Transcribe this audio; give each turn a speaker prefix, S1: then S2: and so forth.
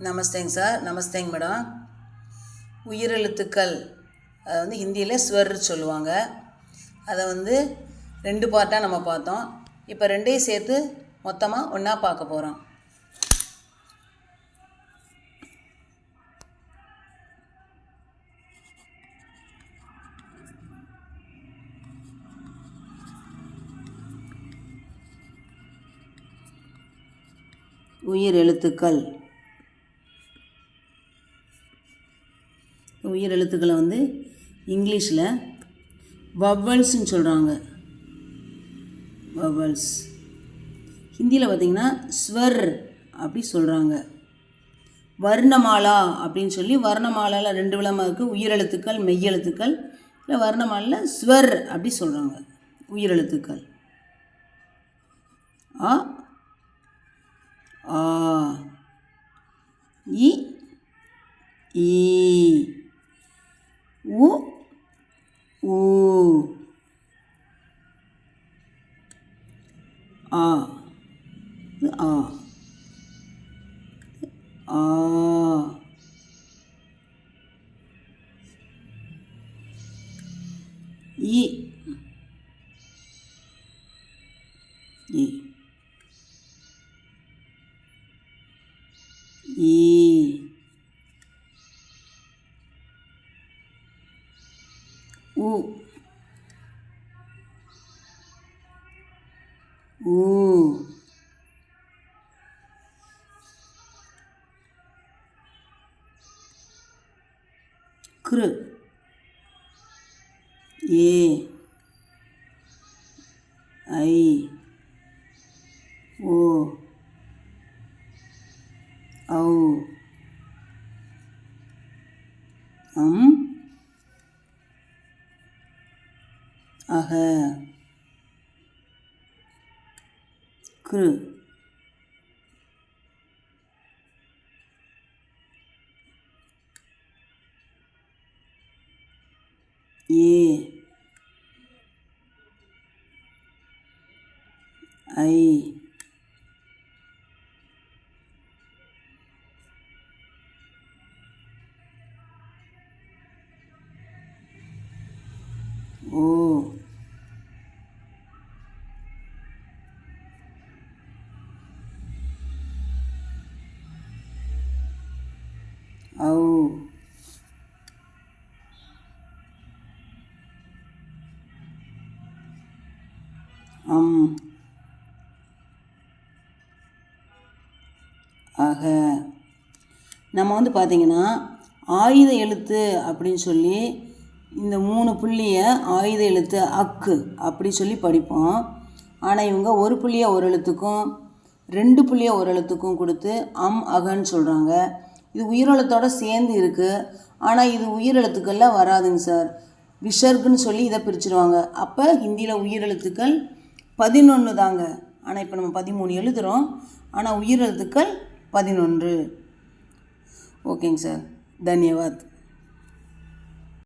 S1: நமஸ்தேங்க sir. நமஸ்தேங்க madam. உயிரெழுத்துக்கள் அதை வந்து ஹிந்தியில் ஸ்வர் சொல்லுவாங்க. அதை வந்து 2 பார்ட்டாக நம்ம பார்த்தோம். இப்போ 2ஐயும் சேர்த்து மொத்தமாக ஒன்றா பார்க்க போகிறோம். உயிரெழுத்துக்கள் உயிரெழுத்துக்களை வந்து இங்கிலீஷில் வவல்ஸ்ன்னு சொல்கிறாங்க. வவல்ஸ். ஹிந்தியில் பார்த்திங்கன்னா ஸ்வர் அப்படி சொல்கிறாங்க. வர்ணமாலா அப்படின்னு சொல்லி வர்ணமாலாவில் 2 விதமாக இருக்குது. உயிரெழுத்துக்கள், மெய்யெழுத்துக்கள். இல்லை வர்ணமாலையில் ஸ்வர் அப்படி சொல்கிறாங்க. உயிரெழுத்துக்கள் ஆ, ஆ, இ, ஈ, உ, ஊ, ஆ, ஆ, ஆ, இ, இ, ஈ, உ, ஊ, கிரு, ஏ, ஐ, ஓ, ஔ, அக, கிரு, ஏ, ஐ, ஓ, ஔ, அக. நம்ம வந்து பார்த்திங்கன்னா ஆயுத எழுத்து அப்படின்னு சொல்லி இந்த 3 புள்ளியை ஆயுத எழுத்து அக்கு அப்படி சொல்லி படிப்போம். ஆனால் இவங்க ஒரு புள்ளியை ஒரு எழுத்துக்கும் 2 புள்ளியை ஒரு எழுத்துக்கும் கொடுத்து அகன்னு சொல்கிறாங்க. இது உயிரெழுத்தோடு சேர்ந்து இருக்குது. ஆனால் இது உயிரெழுத்துக்களில் வராதுங்க சார். விசர்க்குன்னு சொல்லி இதை பிரிச்சுருவாங்க. அப்போ ஹிந்தியில் உயிரெழுத்துக்கள் 11 தாங்க. ஆனால் இப்போ நம்ம 13 எழுதுகிறோம். ஆனால் உயிரெழுத்துக்கள் 11. ஓகேங்க சார். தன்யவாத்.